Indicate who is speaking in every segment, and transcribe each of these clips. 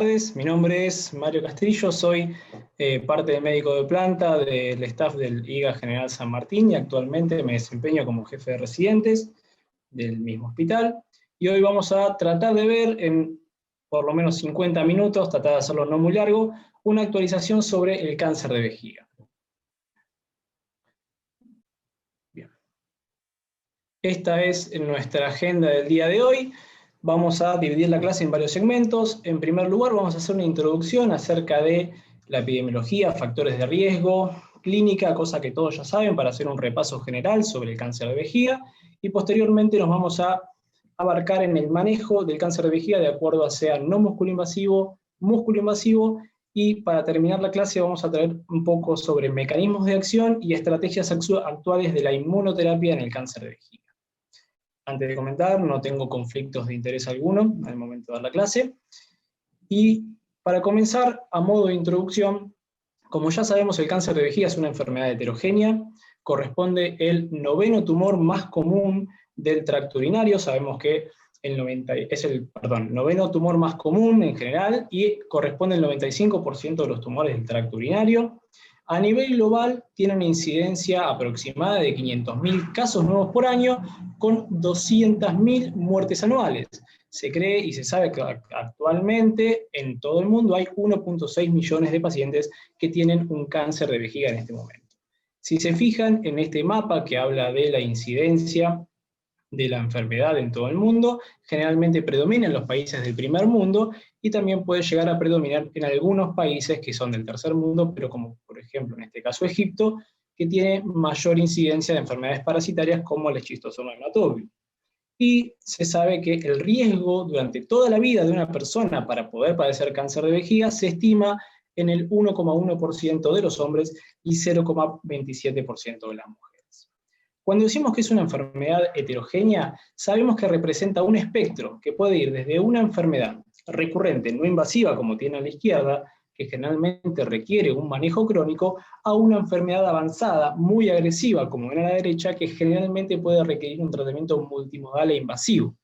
Speaker 1: tardes, mi nombre es Mario Castillo, soy parte de médico de planta del staff del IGA General San Martín y actualmente me desempeño como jefe de residentes del mismo hospital. Y hoy vamos a tratar de ver en por lo menos 50 minutos, tratar de hacerlo no muy largo, una actualización sobre el cáncer de vejiga. Bien. Esta es nuestra agenda del día de hoy. Vamos a dividir la clase en varios segmentos. En primer lugar, vamos a hacer una introducción acerca de la epidemiología, factores de riesgo, clínica, cosa que todos ya saben, para hacer un repaso general sobre el cáncer de vejiga. Y posteriormente nos vamos a abarcar en el manejo del cáncer de vejiga de acuerdo a sea no músculo invasivo, y para terminar la clase vamos a traer un poco sobre mecanismos de acción y estrategias actuales de la inmunoterapia en el cáncer de vejiga. Antes de comentar, no tengo conflictos de interés alguno al momento de dar la clase. Y para comenzar, a modo de introducción, como ya sabemos, el cáncer de vejiga es una enfermedad heterogénea, corresponde el 9º tumor más común del tracto urinario. Sabemos que es el 9º tumor más común en general y corresponde al 95% de los tumores del tracto urinario. A nivel global tiene una incidencia aproximada de 500.000 casos nuevos por año, con 200.000 muertes anuales. Se cree y se sabe que actualmente en todo el mundo hay 1.6 millones de pacientes que tienen un cáncer de vejiga en este momento. Si se fijan en este mapa que habla de la incidencia de la enfermedad en todo el mundo, generalmente predomina en los países del primer mundo y también puede llegar a predominar en algunos países que son del tercer mundo, pero como por ejemplo en este caso Egipto, que tiene mayor incidencia de enfermedades parasitarias como el schistosoma hematobius. Y se sabe que el riesgo durante toda la vida de una persona para poder padecer cáncer de vejiga se estima en el 1,1% de los hombres y 0,27% de las mujeres. Cuando decimos que es una enfermedad heterogénea, sabemos que representa un espectro que puede ir desde una enfermedad recurrente, no invasiva, como tiene a la izquierda, que generalmente requiere un manejo crónico, a una enfermedad avanzada, muy agresiva, como ven a la derecha, que generalmente puede requerir un tratamiento multimodal e invasivo.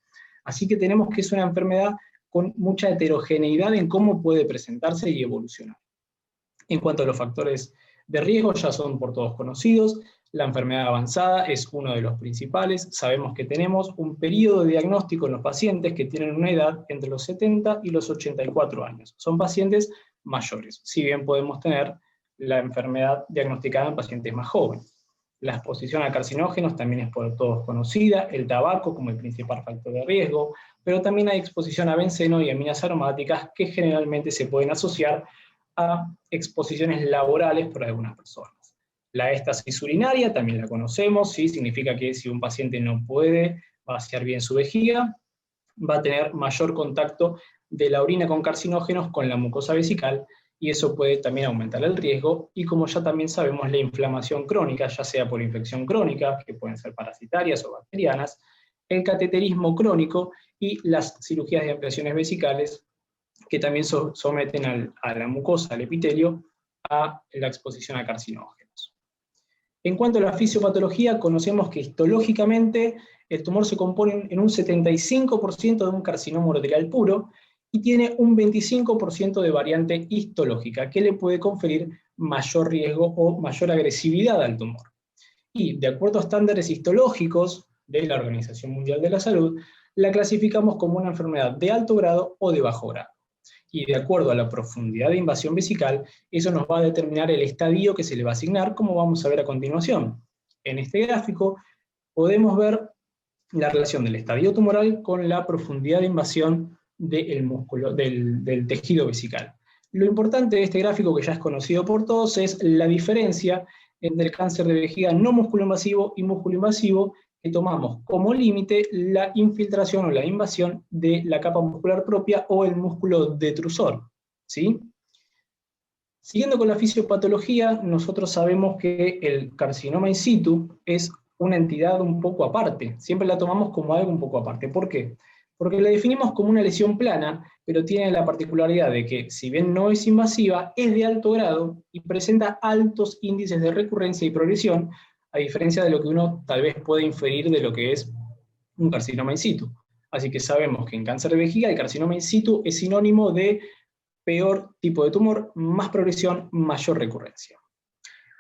Speaker 1: Así que tenemos que es una enfermedad con mucha heterogeneidad en cómo puede presentarse y evolucionar. En cuanto a los factores de riesgo, ya son por todos conocidos. La enfermedad avanzada es uno de los principales. Sabemos que tenemos un periodo de diagnóstico en los pacientes que tienen una edad entre los 70 y los 84 años. Son pacientes mayores, si bien podemos tener la enfermedad diagnosticada en pacientes más jóvenes. La exposición a carcinógenos también es por todos conocida, el tabaco como el principal factor de riesgo, pero también hay exposición a benceno y aminas aromáticas que generalmente se pueden asociar a exposiciones laborales por algunas personas. La éstasis urinaria también la conocemos, ¿sí? Significa que si un paciente no puede vaciar bien su vejiga, va a tener mayor contacto de la orina con carcinógenos con la mucosa vesical, y eso puede también aumentar el riesgo. Y como ya también sabemos, la inflamación crónica, ya sea por infección crónica, que pueden ser parasitarias o bacterianas, el cateterismo crónico y las cirugías de ampliaciones vesicales, que también someten a la mucosa, al epitelio, a la exposición a carcinógenos. En cuanto a la fisiopatología, conocemos que histológicamente el tumor se compone en un 75% de un carcinoma uroterial puro y tiene un 25% de variante histológica, que le puede conferir mayor riesgo o mayor agresividad al tumor. Y de acuerdo a estándares histológicos de la Organización Mundial de la Salud, la clasificamos como una enfermedad de alto grado o de bajo grado. Y de acuerdo a la profundidad de invasión vesical, eso nos va a determinar el estadio que se le va a asignar, como vamos a ver a continuación. En este gráfico podemos ver la relación del estadio tumoral con la profundidad de invasión del músculo, del tejido vesical. Lo importante de este gráfico, que ya es conocido por todos, es la diferencia entre el cáncer de vejiga no músculo invasivo y músculo invasivo, que tomamos como límite la infiltración o la invasión de la capa muscular propia o el músculo detrusor, ¿sí? Siguiendo con la fisiopatología, nosotros sabemos que el carcinoma in situ es una entidad un poco aparte, siempre la tomamos como algo un poco aparte. ¿Por qué? Porque la definimos como una lesión plana, pero tiene la particularidad de que, si bien no es invasiva, es de alto grado y presenta altos índices de recurrencia y progresión, a diferencia de lo que uno tal vez puede inferir de lo que es un carcinoma in situ. Así que sabemos que en cáncer de vejiga el carcinoma in situ es sinónimo de peor tipo de tumor, más progresión, mayor recurrencia.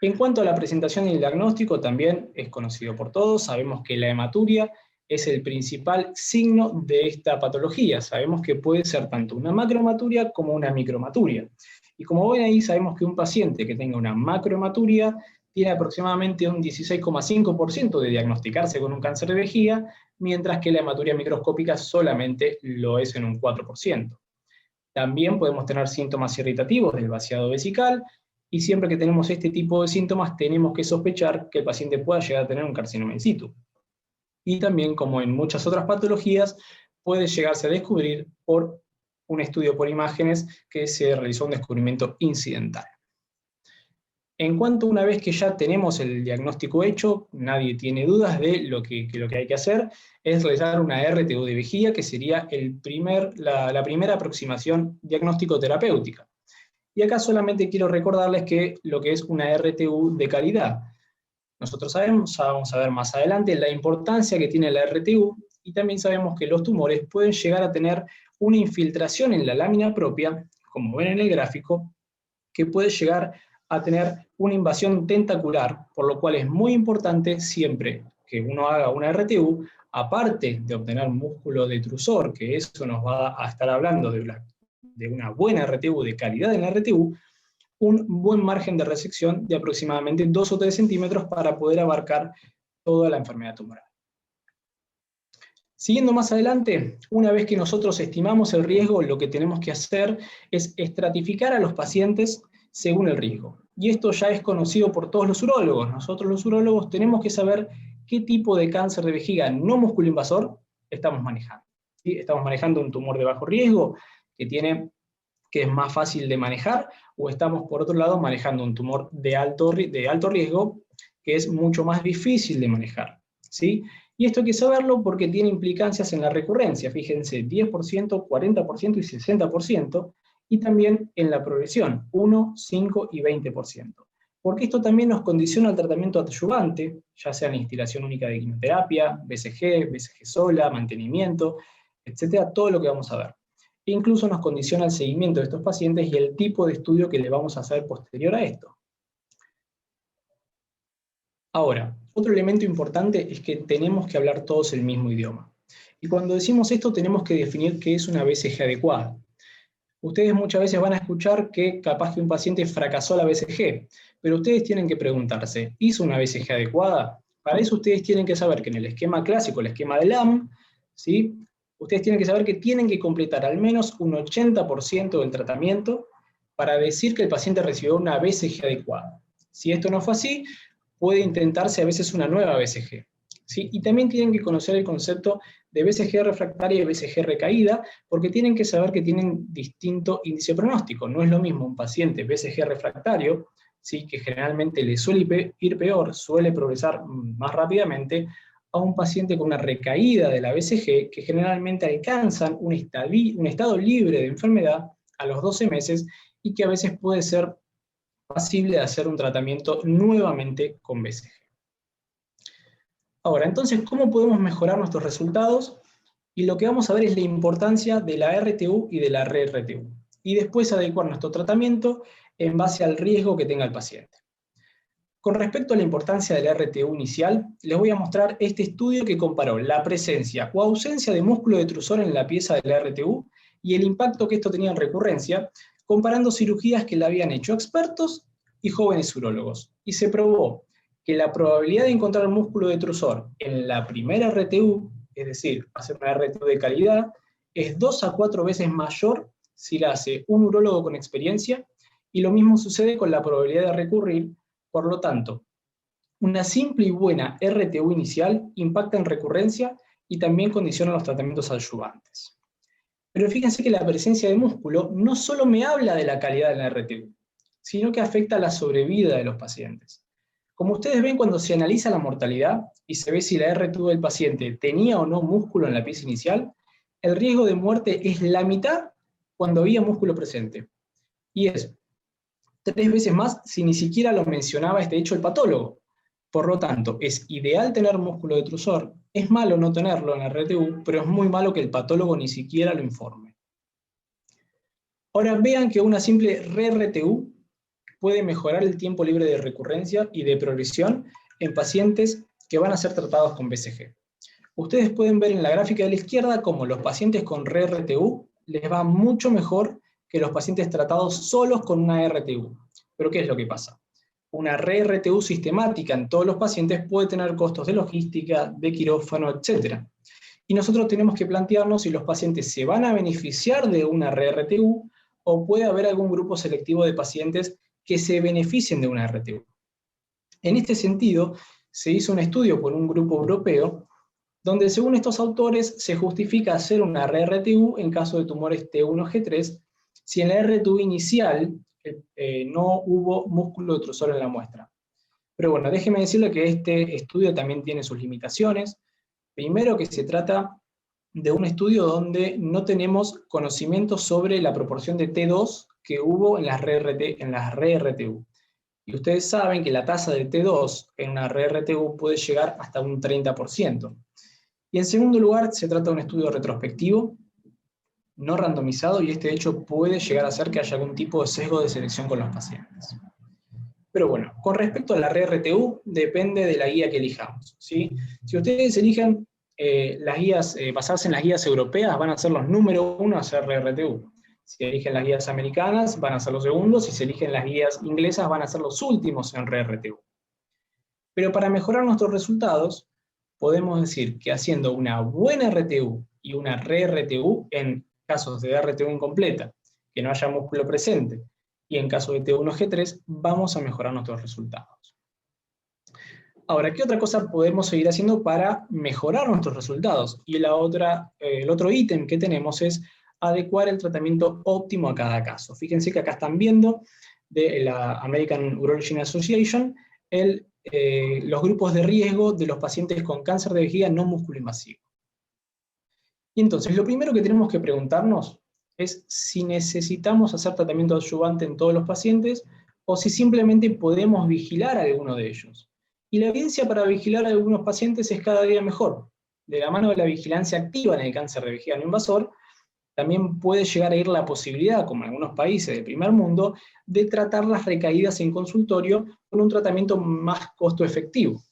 Speaker 1: En cuanto a la presentación y el diagnóstico, también es conocido por todos, sabemos que la hematuria es el principal signo de esta patología. Sabemos que puede ser tanto una macrohematuria como una microhematuria. Y como ven ahí, sabemos que un paciente que tenga una macrohematuria tiene aproximadamente un 16,5% de diagnosticarse con un cáncer de vejiga, mientras que la hematuria microscópica solamente lo es en un 4%. También podemos tener síntomas irritativos del vaciado vesical, y siempre que tenemos este tipo de síntomas tenemos que sospechar que el paciente pueda llegar a tener un carcinoma in situ. Y también, como en muchas otras patologías, puede llegarse a descubrir por un estudio por imágenes que se realizó un descubrimiento incidental. En cuanto una vez que ya tenemos el diagnóstico hecho, nadie tiene dudas de lo que hay que hacer, es realizar una RTU de vejiga, que sería la primera aproximación diagnóstico-terapéutica. Y acá solamente quiero recordarles que lo que es una RTU de calidad. Nosotros sabemos, vamos a ver más adelante, la importancia que tiene la RTU, y también sabemos que los tumores pueden llegar a tener una infiltración en la lámina propia, como ven en el gráfico, que puede llegar a tener una invasión tentacular, por lo cual es muy importante siempre que uno haga una RTU, aparte de obtener músculo detrusor, que eso nos va a estar hablando de una buena RTU, de calidad en la RTU, un buen margen de resección de aproximadamente 2 o 3 centímetros para poder abarcar toda la enfermedad tumoral. Siguiendo más adelante, una vez que nosotros estimamos el riesgo, lo que tenemos que hacer es estratificar a los pacientes según el riesgo. Y esto ya es conocido por todos los urólogos. Nosotros los urólogos tenemos que saber qué tipo de cáncer de vejiga no musculoinvasor estamos manejando. ¿Sí? ¿Estamos manejando un tumor de bajo riesgo que es más fácil de manejar, o estamos por otro lado manejando un tumor de alto riesgo que es mucho más difícil de manejar? ¿Sí? Y esto hay que saberlo porque tiene implicancias en la recurrencia, fíjense, 10%, 40% y 60%, y también en la progresión, 1, 5 y 20%. Porque esto también nos condiciona el tratamiento adyuvante, ya sea la instilación única de quimioterapia, BCG, BCG sola, mantenimiento, etcétera, todo lo que vamos a ver. E incluso nos condiciona el seguimiento de estos pacientes y el tipo de estudio que le vamos a hacer posterior a esto. Ahora, otro elemento importante es que tenemos que hablar todos el mismo idioma. Y cuando decimos esto tenemos que definir qué es una BCG adecuada. Ustedes muchas veces van a escuchar que capaz que un paciente fracasó la BCG, pero ustedes tienen que preguntarse, ¿hizo una BCG adecuada? Para eso ustedes tienen que saber que en el esquema clásico, el esquema de LAM, ¿sí? Ustedes tienen que saber que tienen que completar al menos un 80% del tratamiento para decir que el paciente recibió una BCG adecuada. Si esto no fue así, puede intentarse a veces una nueva BCG. ¿Sí? Y también tienen que conocer el concepto de BCG refractaria y BCG recaída, porque tienen que saber que tienen distinto índice pronóstico. No es lo mismo un paciente BCG refractario, ¿sí? Que generalmente le suele ir peor, suele progresar más rápidamente, a un paciente con una recaída de la BCG, que generalmente alcanzan un estado libre de enfermedad a los 12 meses, y que a veces puede ser pasible de hacer un tratamiento nuevamente con BCG. Ahora, entonces, ¿cómo podemos mejorar nuestros resultados? Y lo que vamos a ver es la importancia de la RTU y de la re-RTU. Y después adecuar nuestro tratamiento en base al riesgo que tenga el paciente. Con respecto a la importancia de la RTU inicial, les voy a mostrar este estudio que comparó la presencia o ausencia de músculo detrusor en la pieza de la RTU y el impacto que esto tenía en recurrencia, comparando cirugías que le habían hecho expertos y jóvenes urólogos. Y se probó que la probabilidad de encontrar músculo detrusor en la primera RTU, es decir, hacer una RTU de calidad, es 2 a 4 veces mayor si la hace un urólogo con experiencia, y lo mismo sucede con la probabilidad de recurrir. Por lo tanto, una simple y buena RTU inicial impacta en recurrencia y también condiciona los tratamientos adyuvantes. Pero fíjense que la presencia de músculo no solo me habla de la calidad de la RTU, sino que afecta a la sobrevida de los pacientes. Como ustedes ven, cuando se analiza la mortalidad y se ve si la RTU del paciente tenía o no músculo en la pieza inicial, el riesgo de muerte es la mitad cuando había músculo presente. Y es 3 veces más si ni siquiera lo mencionaba este hecho el patólogo. Por lo tanto, es ideal tener músculo detrusor, es malo no tenerlo en la RTU, pero es muy malo que el patólogo ni siquiera lo informe. Ahora vean que una simple RRTU puede mejorar el tiempo libre de recurrencia y de progresión en pacientes que van a ser tratados con BCG. Ustedes pueden ver en la gráfica de la izquierda cómo los pacientes con RRTU les va mucho mejor que los pacientes tratados solos con una RTU. ¿Pero qué es lo que pasa? Una RRTU sistemática en todos los pacientes puede tener costos de logística, de quirófano, etc. Y nosotros tenemos que plantearnos si los pacientes se van a beneficiar de una RRTU o puede haber algún grupo selectivo de pacientes que se beneficien de una RTU. En este sentido, se hizo un estudio por un grupo europeo donde según estos autores se justifica hacer una RRTU en caso de tumores T1G3 si en la RTU inicial no hubo músculo detrusor en la muestra. Pero bueno, déjeme decirle que este estudio también tiene sus limitaciones. Primero que se trata de un estudio donde no tenemos conocimiento sobre la proporción de T2 que hubo en las RRTU. Y ustedes saben que la tasa de T2 en una RRTU puede llegar hasta un 30%. Y en segundo lugar, se trata de un estudio retrospectivo, no randomizado, y este hecho puede llegar a hacer que haya algún tipo de sesgo de selección con los pacientes. Pero bueno, con respecto a la RRTU, depende de la guía que elijamos, ¿sí? Si ustedes eligen las guías, basarse en las guías europeas, van a ser los número 1 a hacer RRTU. Si eligen las guías americanas, van a ser los segundos, si se eligen las guías inglesas, van a ser los últimos en RRTU. Pero para mejorar nuestros resultados, podemos decir que haciendo una buena RTU y una RRTU en casos de RTU incompleta, que no haya músculo presente, y en caso de T1G3, vamos a mejorar nuestros resultados. Ahora, ¿qué otra cosa podemos seguir haciendo para mejorar nuestros resultados? Y el otro ítem que tenemos es adecuar el tratamiento óptimo a cada caso. Fíjense que acá están viendo de la American Urology Association los grupos de riesgo de los pacientes con cáncer de vejiga no músculo-invasivo. Y entonces, lo primero que tenemos que preguntarnos es si necesitamos hacer tratamiento adyuvante en todos los pacientes o si simplemente podemos vigilar a alguno de ellos. Y la evidencia para vigilar a algunos pacientes es cada día mejor. De la mano de la vigilancia activa en el cáncer de vejiga no invasor, también puede llegar a ir la posibilidad, como en algunos países del primer mundo, de tratar las recaídas en consultorio con un tratamiento más costo efectivo.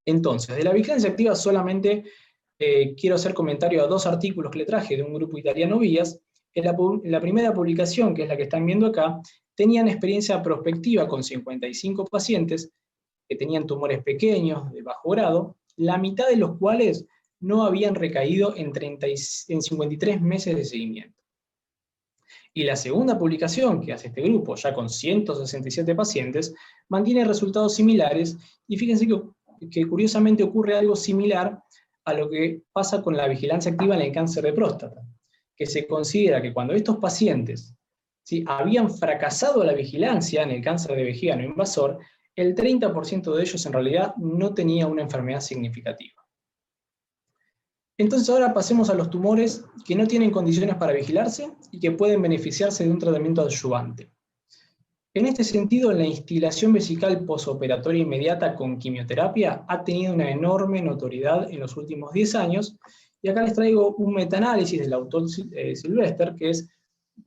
Speaker 1: Entonces, de la vigilancia activa solamente quiero hacer comentario a 2 artículos que le traje de un grupo italiano Vías. En la primera publicación, que es la que están viendo acá, tenían experiencia prospectiva con 55 pacientes que tenían tumores pequeños de bajo grado, la mitad de los cuales no habían recaído en 53 meses de seguimiento. Y la segunda publicación que hace este grupo, ya con 167 pacientes, mantiene resultados similares, y fíjense que curiosamente ocurre algo similar a lo que pasa con la vigilancia activa en el cáncer de próstata, que se considera que cuando estos pacientes, ¿sí?, habían fracasado la vigilancia en el cáncer de vejiga no invasor, el 30% de ellos en realidad no tenía una enfermedad significativa. Entonces ahora pasemos a los tumores que no tienen condiciones para vigilarse y que pueden beneficiarse de un tratamiento adyuvante. En este sentido, la instilación vesical posoperatoria inmediata con quimioterapia ha tenido una enorme notoriedad en los últimos 10 años, y acá les traigo un metaanálisis del autor Sylvester, que es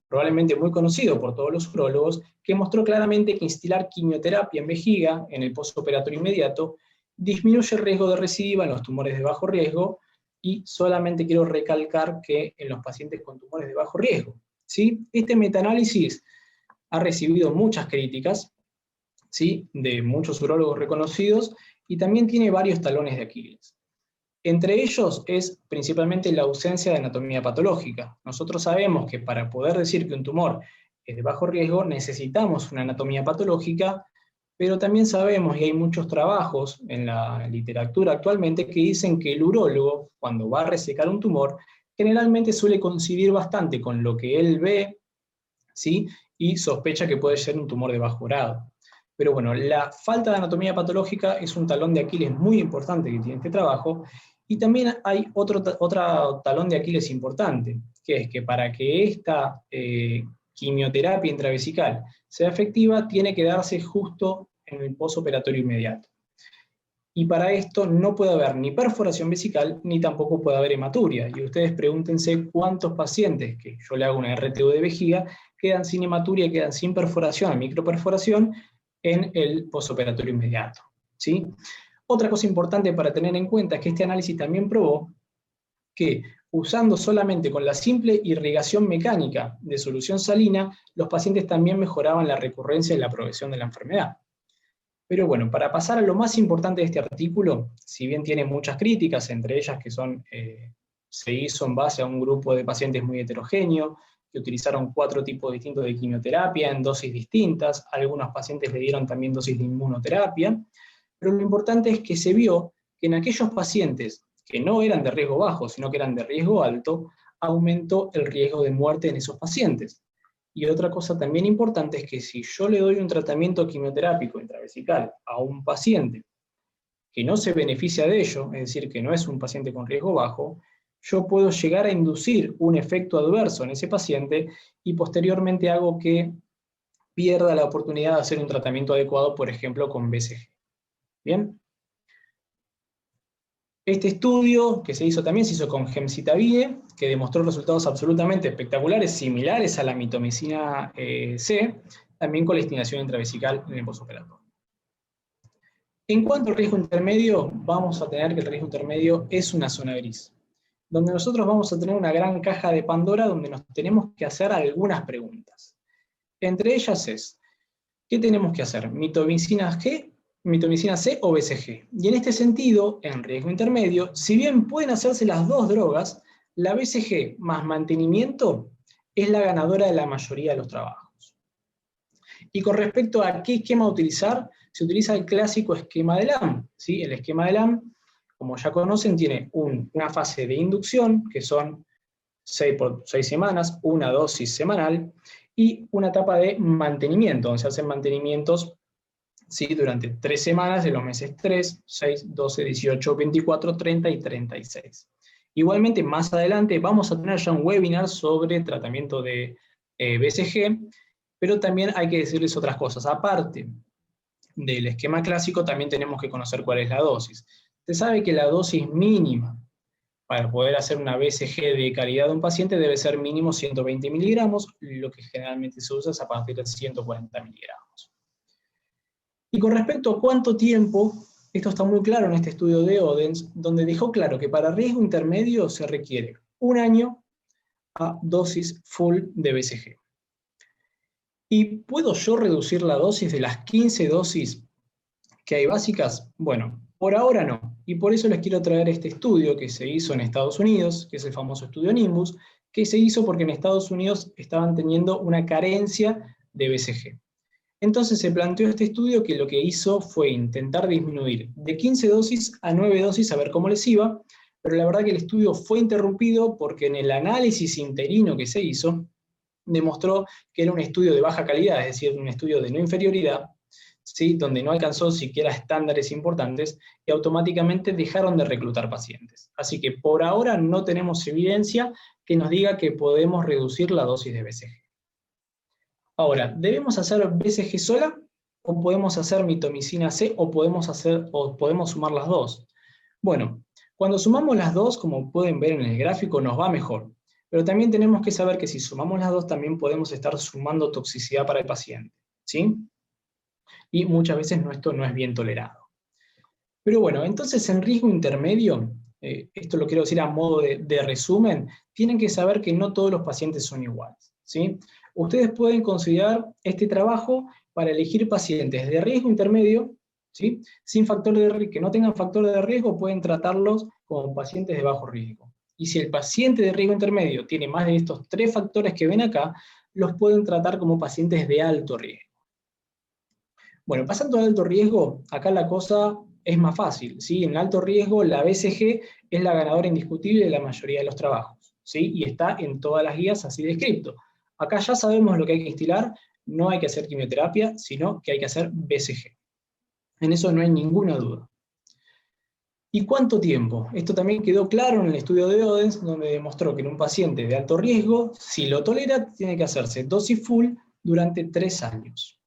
Speaker 1: probablemente muy conocido por todos los urólogos, que mostró claramente que instilar quimioterapia en vejiga en el posoperatorio inmediato disminuye el riesgo de recidiva en los tumores de bajo riesgo, y solamente quiero recalcar que en los pacientes con tumores de bajo riesgo, ¿sí? Este metaanálisis ha recibido muchas críticas, ¿sí?, de muchos urólogos reconocidos, y también tiene varios talones de Aquiles. Entre ellos es principalmente la ausencia de anatomía patológica. Nosotros sabemos que para poder decir que un tumor es de bajo riesgo necesitamos una anatomía patológica, pero también sabemos, y hay muchos trabajos en la literatura actualmente, que dicen que el urólogo, cuando va a resecar un tumor, generalmente suele coincidir bastante con lo que él ve, ¿sí?, y sospecha que puede ser un tumor de bajo grado. Pero bueno, la falta de anatomía patológica es un talón de Aquiles muy importante que tiene este trabajo, y también hay otro talón de Aquiles importante, que es que para que esta quimioterapia intravesical sea efectiva, tiene que darse justo en el posoperatorio inmediato. Y para esto no puede haber ni perforación vesical, ni tampoco puede haber hematuria. Y ustedes pregúntense cuántos pacientes, que yo le hago una RTU de vejiga, quedan sin hematuria, quedan sin perforación o microperforación en el postoperatorio inmediato, ¿sí? Otra cosa importante para tener en cuenta es que este análisis también probó que usando solamente con la simple irrigación mecánica de solución salina, los pacientes también mejoraban la recurrencia y la progresión de la enfermedad. Pero bueno, para pasar a lo más importante de este artículo, si bien tiene muchas críticas, entre ellas que se hizo en base a un grupo de pacientes muy heterogéneo, que utilizaron 4 tipos distintos de quimioterapia en dosis distintas, algunos pacientes le dieron también dosis de inmunoterapia, pero lo importante es que se vio que en aquellos pacientes que no eran de riesgo bajo, sino que eran de riesgo alto, aumentó el riesgo de muerte en esos pacientes. Y otra cosa también importante es que si yo le doy un tratamiento quimioterápico intravesical a un paciente que no se beneficia de ello, es decir, que no es un paciente con riesgo bajo, yo puedo llegar a inducir un efecto adverso en ese paciente y posteriormente hago que pierda la oportunidad de hacer un tratamiento adecuado, por ejemplo, con BCG. ¿Bien? Este estudio que se hizo con gemcitabine, que demostró resultados absolutamente espectaculares, similares a la mitomicina C, también con la instilación intravesical en el postoperatorio. En cuanto al riesgo intermedio, vamos a tener que el riesgo intermedio es una zona gris, donde nosotros vamos a tener una gran caja de Pandora donde nos tenemos que hacer algunas preguntas. Entre ellas es, ¿qué tenemos que hacer? ¿Mitomicina C o BCG? Y en este sentido, en riesgo intermedio, si bien pueden hacerse las dos drogas, la BCG más mantenimiento es la ganadora de la mayoría de los trabajos. Y con respecto a qué esquema utilizar, se utiliza el clásico esquema de Lamb, ¿sí? El esquema de Lamb, como ya conocen, tiene una fase de inducción, que son 6 por 6 semanas, una dosis semanal, y una etapa de mantenimiento, donde se hacen mantenimientos, ¿sí?, durante 3 semanas, de los meses 3, 6, 12, 18, 24, 30 y 36. Igualmente, más adelante vamos a tener ya un webinar sobre tratamiento de BCG, pero también hay que decirles otras cosas. Aparte del esquema clásico, también tenemos que conocer cuál es la dosis. Se sabe que la dosis mínima para poder hacer una BCG de calidad de un paciente debe ser mínimo 120 miligramos, lo que generalmente se usa es a partir de 140 miligramos. Y con respecto a cuánto tiempo, esto está muy claro en este estudio de Odense, donde dejó claro que para riesgo intermedio se requiere 1 año a dosis full de BCG. ¿Y puedo yo reducir la dosis de las 15 dosis que hay básicas? Bueno, por ahora no. Y por eso les quiero traer este estudio que se hizo en Estados Unidos, que es el famoso estudio Nimbus, que se hizo porque en Estados Unidos estaban teniendo una carencia de BCG. Entonces se planteó este estudio que lo que hizo fue intentar disminuir de 15 dosis a 9 dosis a ver cómo les iba, pero la verdad que el estudio fue interrumpido porque en el análisis interino que se hizo, demostró que era un estudio de baja calidad, es decir, un estudio de no inferioridad, ¿sí?, donde no alcanzó siquiera estándares importantes, y automáticamente dejaron de reclutar pacientes. Así que por ahora no tenemos evidencia que nos diga que podemos reducir la dosis de BCG. Ahora, ¿debemos hacer BCG sola? ¿O podemos hacer mitomicina C? ¿O podemos sumar las dos? Bueno, cuando sumamos las dos, como pueden ver en el gráfico, nos va mejor. Pero también tenemos que saber que si sumamos las dos, también podemos estar sumando toxicidad para el paciente, ¿sí? Y muchas veces esto no es bien tolerado. Pero bueno, entonces en riesgo intermedio, esto lo quiero decir a modo de resumen, tienen que saber que no todos los pacientes son iguales, ¿sí? Ustedes pueden considerar este trabajo para elegir pacientes de riesgo intermedio, ¿sí?, sin factor de riesgo, que no tengan factor de riesgo, pueden tratarlos como pacientes de bajo riesgo. Y si el paciente de riesgo intermedio tiene más de estos 3 factores que ven acá, los pueden tratar como pacientes de alto riesgo. Bueno, pasando al alto riesgo, acá la cosa es más fácil, ¿sí? En alto riesgo la BCG es la ganadora indiscutible de la mayoría de los trabajos, ¿sí? Y está en todas las guías así descrito. Acá ya sabemos lo que hay que instilar, no hay que hacer quimioterapia, sino que hay que hacer BCG. En eso no hay ninguna duda. ¿Y cuánto tiempo? Esto también quedó claro en el estudio de Odense, donde demostró que en un paciente de alto riesgo, si lo tolera, tiene que hacerse dosis full durante 3 años.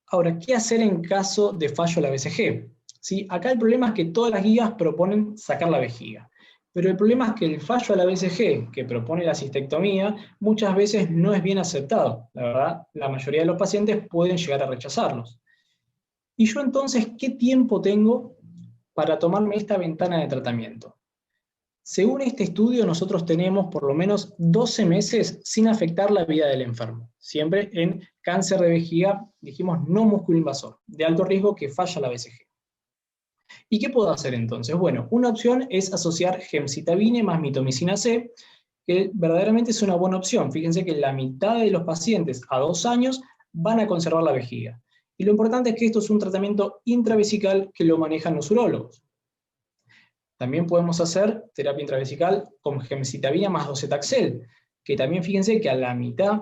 Speaker 1: Ahora, ¿qué hacer en caso de fallo a la BCG? ¿sí? Acá el problema es que todas las guías proponen sacar la vejiga. Pero el problema es que el fallo a la BCG, que propone la cistectomía, muchas veces no es bien aceptado. La verdad, la mayoría de los pacientes pueden llegar a rechazarlos. Y yo entonces, ¿qué tiempo tengo para tomarme esta ventana de tratamiento? Según este estudio, nosotros tenemos por lo menos 12 meses sin afectar la vida del enfermo. Siempre en cáncer de vejiga, dijimos no músculo invasor, de alto riesgo que falla la BCG. ¿Y qué puedo hacer entonces? Bueno, una opción es asociar gemcitabine más mitomicina C, que verdaderamente es una buena opción. Fíjense que la mitad de los pacientes a 2 años van a conservar la vejiga. Y lo importante es que esto es un tratamiento intravesical que lo manejan los urólogos. También podemos hacer terapia intravesical con gemcitabina más docetaxel, que también fíjense que a la mitad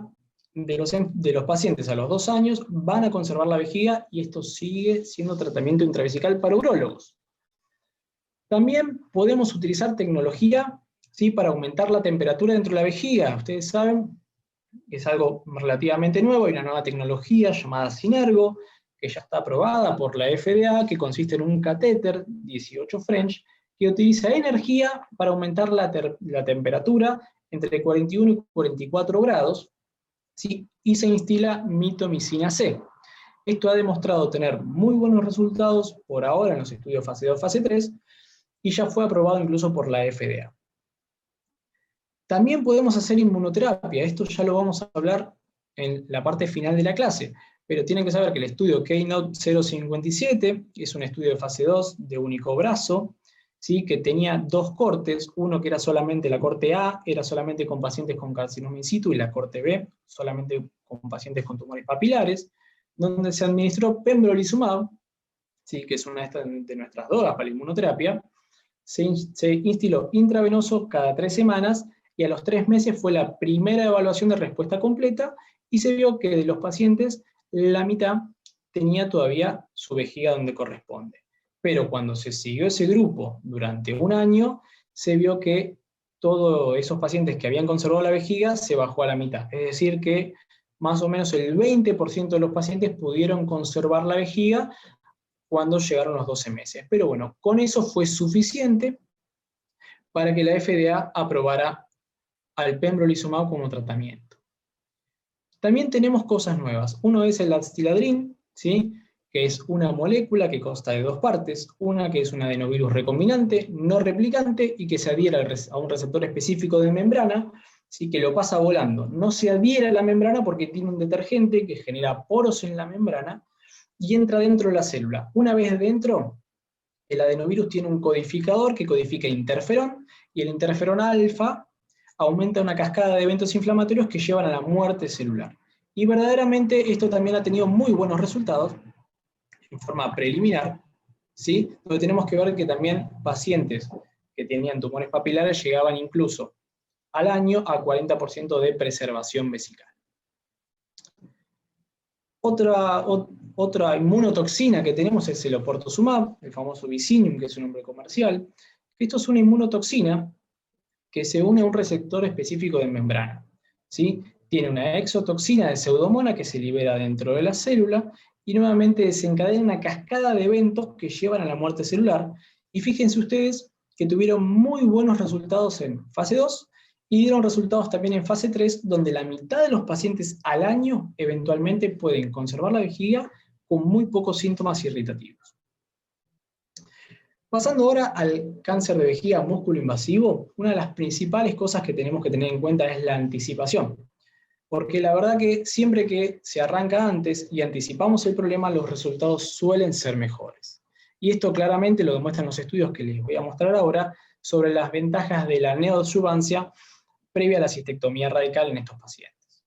Speaker 1: de los pacientes a los 2 años van a conservar la vejiga y esto sigue siendo tratamiento intravesical para urólogos. También podemos utilizar tecnología, ¿sí?, para aumentar la temperatura dentro de la vejiga. Ustedes saben que es algo relativamente nuevo, hay una nueva tecnología llamada Synergo, que ya está aprobada por la FDA, que consiste en un catéter 18 French, que utiliza energía para aumentar la temperatura entre 41 y 44 grados, ¿sí?, y se instila mitomicina C. Esto ha demostrado tener muy buenos resultados por ahora en los estudios fase 2, fase 3, y ya fue aprobado incluso por la FDA. También podemos hacer inmunoterapia, esto ya lo vamos a hablar en la parte final de la clase, pero tienen que saber que el estudio Keynote 057 es un estudio de fase 2 de único brazo, ¿sí?, que tenía 2 cortes, uno que era solamente la corte A, era solamente con pacientes con carcinoma in situ, y la corte B, solamente con pacientes con tumores papilares, donde se administró pembrolizumab, ¿sí?, que es una de nuestras drogas para la inmunoterapia. Se instiló intravenoso cada 3 semanas, y a los 3 meses fue la primera evaluación de respuesta completa, y se vio que de los pacientes, la mitad tenía todavía su vejiga donde corresponde. Pero cuando se siguió ese grupo durante 1 año, se vio que todos esos pacientes que habían conservado la vejiga se bajó a la mitad. Es decir que más o menos el 20% de los pacientes pudieron conservar la vejiga cuando llegaron los 12 meses. Pero bueno, con eso fue suficiente para que la FDA aprobara al pembrolizumab como tratamiento. También tenemos cosas nuevas. Uno es el adstiladrin, ¿sí?, que es una molécula que consta de 2 partes, una que es un adenovirus recombinante, no replicante, y que se adhiere a un receptor específico de membrana, ¿sí?, que lo pasa volando. No se adhiere a la membrana porque tiene un detergente que genera poros en la membrana y entra dentro de la célula. Una vez dentro, el adenovirus tiene un codificador que codifica interferón, y el interferón alfa aumenta una cascada de eventos inflamatorios que llevan a la muerte celular. Y verdaderamente esto también ha tenido muy buenos resultados en forma preliminar, ¿sí?, donde tenemos que ver que también pacientes que tenían tumores papilares llegaban incluso al año a 40% de preservación vesical. Otra inmunotoxina que tenemos es el oportuzumab, el famoso Vicinium, que es un nombre comercial. Esto es una inmunotoxina que se une a un receptor específico de membrana, ¿sí? Tiene una exotoxina de pseudomona que se libera dentro de la célula y nuevamente desencadena una cascada de eventos que llevan a la muerte celular. Y fíjense ustedes que tuvieron muy buenos resultados en fase 2 y dieron resultados también en fase 3, donde la mitad de los pacientes al año eventualmente pueden conservar la vejiga con muy pocos síntomas irritativos. Pasando ahora al cáncer de vejiga músculo invasivo, una de las principales cosas que tenemos que tener en cuenta es la anticipación. Porque la verdad que siempre que se arranca antes y anticipamos el problema, los resultados suelen ser mejores. Y esto claramente lo demuestran los estudios que les voy a mostrar ahora sobre las ventajas de la neoadjuvancia previa a la cistectomía radical en estos pacientes.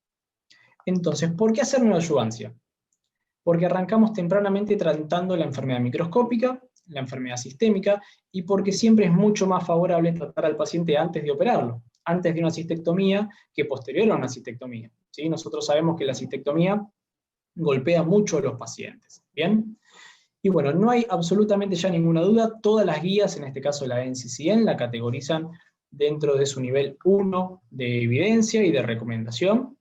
Speaker 1: Entonces, ¿por qué hacer neoadjuvancia? Porque arrancamos tempranamente tratando la enfermedad microscópica, la enfermedad sistémica, y porque siempre es mucho más favorable tratar al paciente antes de operarlo, antes de una cistectomía que posterior a una cistectomía, ¿sí? Nosotros sabemos que la cistectomía golpea mucho a los pacientes, ¿bien? Y bueno, no hay absolutamente ya ninguna duda, todas las guías, en este caso la NCCN, la categorizan dentro de su nivel 1 de evidencia y de recomendación.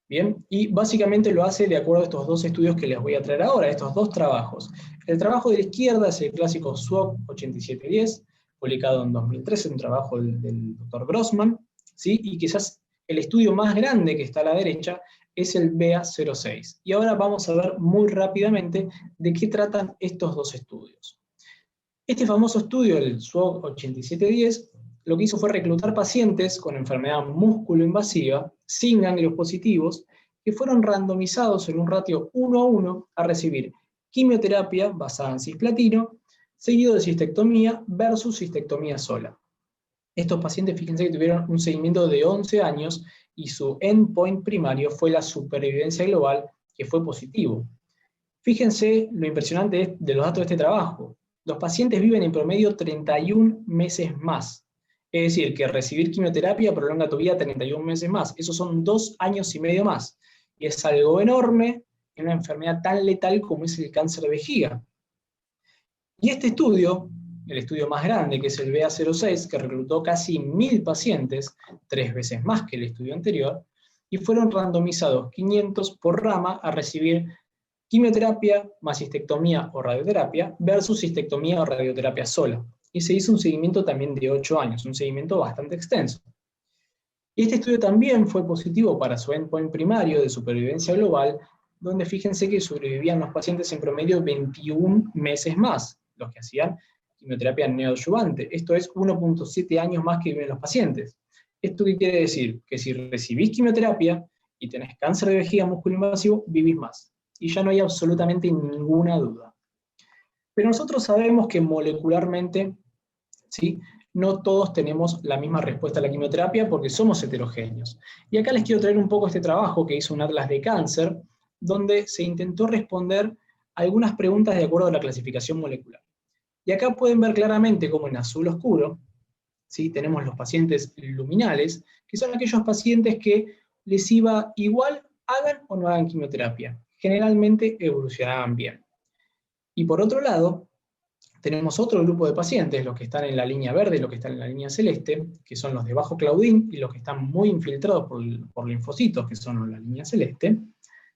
Speaker 1: Bien, y básicamente lo hace de acuerdo a estos 2 estudios que les voy a traer ahora, estos 2 trabajos. El trabajo de la izquierda es el clásico SWOG 8710, publicado en 2013, un trabajo del Dr. Grossman, ¿sí? Y quizás el estudio más grande que está a la derecha es el BEA-06. Y ahora vamos a ver muy rápidamente de qué tratan estos dos estudios. Este famoso estudio, el SWOG 8710, lo que hizo fue reclutar pacientes con enfermedad músculo-invasiva, sin ganglios positivos, que fueron randomizados en un ratio 1:1 a recibir quimioterapia basada en cisplatino, seguido de cistectomía versus cistectomía sola. Estos pacientes, fíjense que tuvieron un seguimiento de 11 años y su endpoint primario fue la supervivencia global, que fue positivo. Fíjense lo impresionante de los datos de este trabajo. Los pacientes viven en promedio 31 meses más. Es decir, que recibir quimioterapia prolonga tu vida 31 meses más. Esos son 2 años y medio más. Y es algo enorme en una enfermedad tan letal como es el cáncer de vejiga. Y este estudio, el estudio más grande, que es el BEA-06, que reclutó casi 1000 pacientes, 3 veces más que el estudio anterior, y fueron randomizados 500 por rama a recibir quimioterapia más cistectomía o radioterapia versus cistectomía o radioterapia sola. Y se hizo un seguimiento también de 8 años, un seguimiento bastante extenso. Y este estudio también fue positivo para su endpoint primario de supervivencia global, donde fíjense que sobrevivían los pacientes en promedio 21 meses más, los que hacían quimioterapia neoadyuvante. Esto es 1.7 años más que viven los pacientes. ¿Esto qué quiere decir? Que si recibís quimioterapia y tenés cáncer de vejiga músculo-invasivo, vivís más. Y ya no hay absolutamente ninguna duda. Pero nosotros sabemos que molecularmente, ¿sí?, no todos tenemos la misma respuesta a la quimioterapia porque somos heterogéneos. Y acá les quiero traer un poco este trabajo que hizo un atlas de cáncer, donde se intentó responder algunas preguntas de acuerdo a la clasificación molecular. Y acá pueden ver claramente cómo en azul oscuro, ¿sí?, tenemos los pacientes luminales, que son aquellos pacientes que les iba igual, hagan o no hagan quimioterapia. Generalmente evolucionaban bien. Y por otro lado, tenemos otro grupo de pacientes, los que están en la línea verde y los que están en la línea celeste, que son los de bajo claudín y los que están muy infiltrados por linfocitos, que son la línea celeste,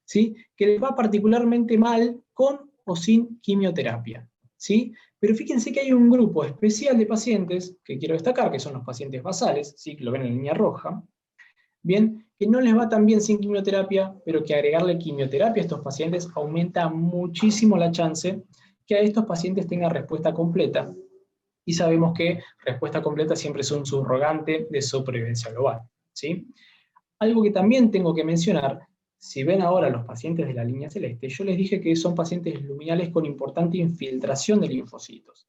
Speaker 1: ¿sí?, que les va particularmente mal con o sin quimioterapia, ¿sí? Pero fíjense que hay un grupo especial de pacientes, que quiero destacar, que son los pacientes basales, ¿sí?, que lo ven en la línea roja, bien, que no les va tan bien sin quimioterapia, pero que agregarle quimioterapia a estos pacientes aumenta muchísimo la chance que a estos pacientes tengan respuesta completa. Y sabemos que respuesta completa siempre es un subrogante de supervivencia global, ¿sí? Algo que también tengo que mencionar, si ven ahora los pacientes de la línea celeste, yo les dije que son pacientes luminales con importante infiltración de linfocitos.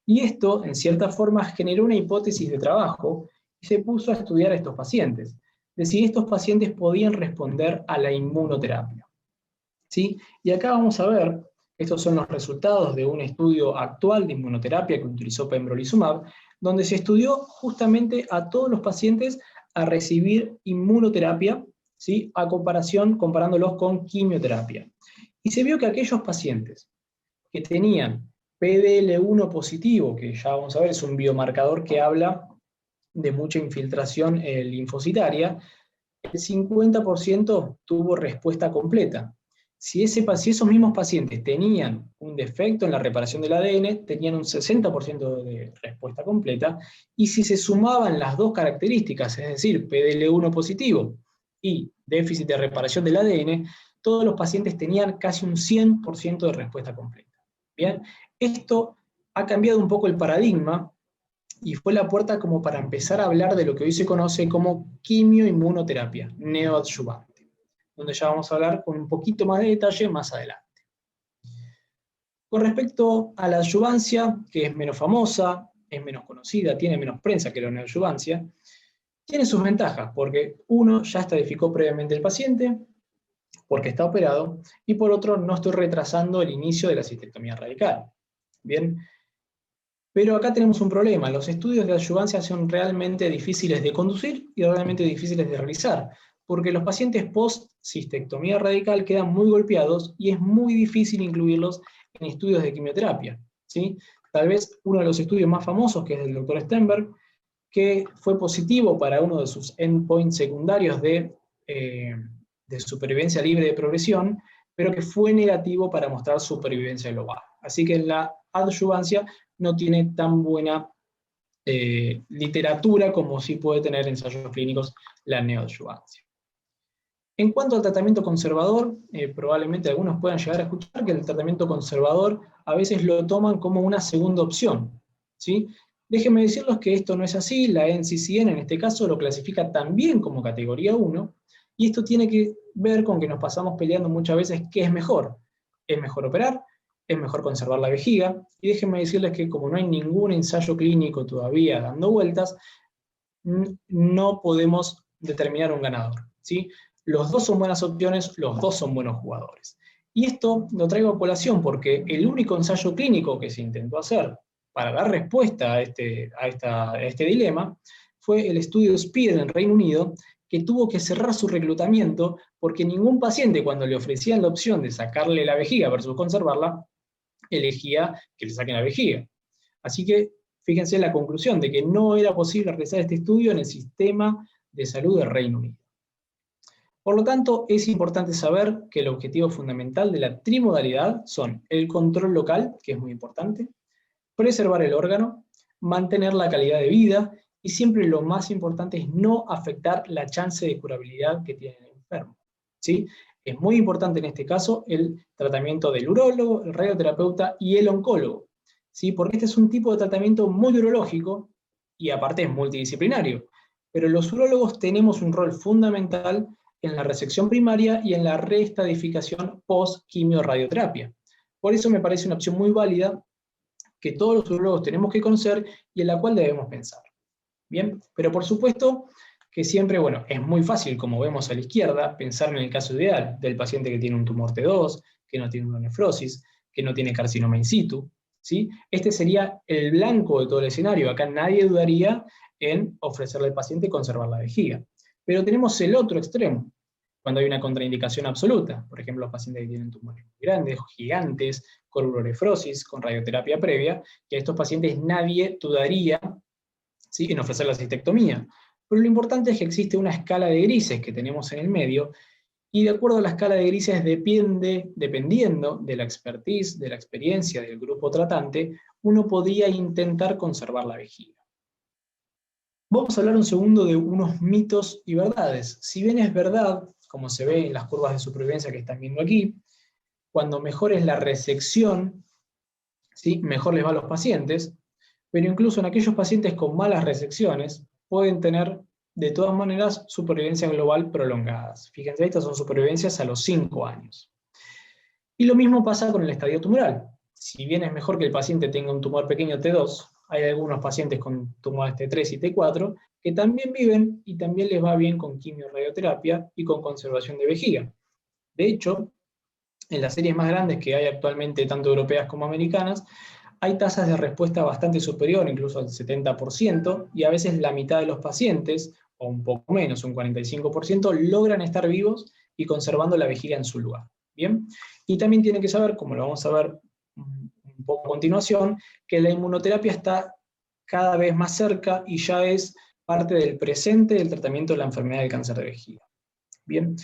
Speaker 1: Y esto, en cierta forma, generó una hipótesis de trabajo y se puso a estudiar a estos pacientes, de si estos pacientes podían responder a la inmunoterapia, ¿sí? Y acá vamos a ver, estos son los resultados de un estudio actual de inmunoterapia que utilizó pembrolizumab, donde se estudió justamente a todos los pacientes a recibir inmunoterapia, ¿sí?, a comparación, comparándolos con quimioterapia. Y se vio que aquellos pacientes que tenían PDL1 positivo, que ya vamos a ver, es un biomarcador que habla de mucha infiltración linfocitaria, el 50% tuvo respuesta completa. Si esos mismos pacientes tenían un defecto en la reparación del ADN, tenían un 60% de respuesta completa, y si se sumaban las dos características, es decir, PDL1 positivo y déficit de reparación del ADN, todos los pacientes tenían casi un 100% de respuesta completa. Bien, esto ha cambiado un poco el paradigma, y fue la puerta como para empezar a hablar de lo que hoy se conoce como quimioinmunoterapia neoadyuvante, donde ya vamos a hablar con un poquito más de detalle más adelante. Con respecto a la adyuvancia, que es menos famosa, es menos conocida, tiene menos prensa que la neoadyuvancia, tiene sus ventajas, porque uno, ya estadificó previamente el paciente, porque está operado, y por otro, no estoy retrasando el inicio de la cistectomía radical. Bien. Pero acá tenemos un problema, los estudios de adyuvancia son realmente difíciles de conducir y realmente difíciles de realizar, porque los pacientes post-cistectomía radical quedan muy golpeados y es muy difícil incluirlos en estudios de quimioterapia, ¿sí? Tal vez uno de los estudios más famosos, que es del Dr. Stenberg, que fue positivo para uno de sus endpoints secundarios de supervivencia libre de progresión, pero que fue negativo para mostrar supervivencia global. Así que en la adyuvancia no tiene tan buena literatura como sí puede tener ensayos clínicos la neoadyuvancia. En cuanto al tratamiento conservador, probablemente algunos puedan llegar a escuchar que el tratamiento conservador a veces lo toman como una segunda opción, ¿sí? Déjenme decirles que esto no es así, la NCCN en este caso lo clasifica también como categoría 1, y esto tiene que ver con que nos pasamos peleando muchas veces qué es mejor. ¿Es mejor operar? ¿Es mejor conservar la vejiga? Y déjenme decirles que como no hay ningún ensayo clínico todavía dando vueltas, no podemos determinar un ganador, ¿sí? Los dos son buenas opciones, los dos son buenos jugadores. Y esto lo traigo a colación porque el único ensayo clínico que se intentó hacer para dar respuesta a este dilema fue el estudio SPEED en Reino Unido, que tuvo que cerrar su reclutamiento porque ningún paciente, cuando le ofrecían la opción de sacarle la vejiga versus conservarla, elegía que le saquen la vejiga. Así que fíjense la conclusión de que no era posible realizar este estudio en el sistema de salud del Reino Unido. Por lo tanto, es importante saber que el objetivo fundamental de la trimodalidad son el control local, que es muy importante, preservar el órgano, mantener la calidad de vida, y siempre lo más importante es no afectar la chance de curabilidad que tiene el enfermo, ¿sí? Es muy importante en este caso el tratamiento del urólogo, el radioterapeuta y el oncólogo, ¿sí? Porque este es un tipo de tratamiento muy urológico y aparte es multidisciplinario. Pero los urólogos tenemos un rol fundamental en la resección primaria y en la reestadificación post-quimio-radioterapia. Por eso me parece una opción muy válida que todos los urólogos tenemos que conocer y en la cual debemos pensar. Bien, pero por supuesto que siempre, bueno, es muy fácil, como vemos a la izquierda, pensar en el caso ideal del paciente que tiene un tumor T2, que no tiene una nefrosis, que no tiene carcinoma in situ, ¿sí? Este sería el blanco de todo el escenario. Acá nadie dudaría en ofrecerle al paciente conservar la vejiga. Pero tenemos el otro extremo, cuando hay una contraindicación absoluta, por ejemplo, los pacientes que tienen tumores muy grandes o gigantes, con uronefrosis, con radioterapia previa, que a estos pacientes nadie dudaría, ¿sí?, en ofrecer la cistectomía. Pero lo importante es que existe una escala de grises que tenemos en el medio, y de acuerdo a la escala de grises dependiendo de la expertise, de la experiencia del grupo tratante, uno podría intentar conservar la vejiga. Vamos a hablar un segundo de unos mitos y verdades. Si bien es verdad, como se ve en las curvas de supervivencia que están viendo aquí, cuando mejor es la resección, ¿sí?, mejor les va a los pacientes, pero incluso en aquellos pacientes con malas resecciones pueden tener de todas maneras supervivencia global prolongadas. Fíjense, estas son supervivencias a los 5 años. Y lo mismo pasa con el estadio tumoral. Si bien es mejor que el paciente tenga un tumor pequeño T2, hay algunos pacientes con tumores T3 y T4 que también viven y también les va bien con quimio-radioterapia y con conservación de vejiga. De hecho, en las series más grandes que hay actualmente, tanto europeas como americanas, hay tasas de respuesta bastante superior, incluso al 70%, y a veces la mitad de los pacientes, o un poco menos, un 45%, logran estar vivos y conservando la vejiga en su lugar. ¿Bien? Y también tienen que saber, como lo vamos a ver un poco a continuación, que la inmunoterapia está cada vez más cerca y ya es parte del presente del tratamiento de la enfermedad del cáncer de vejiga. Bien,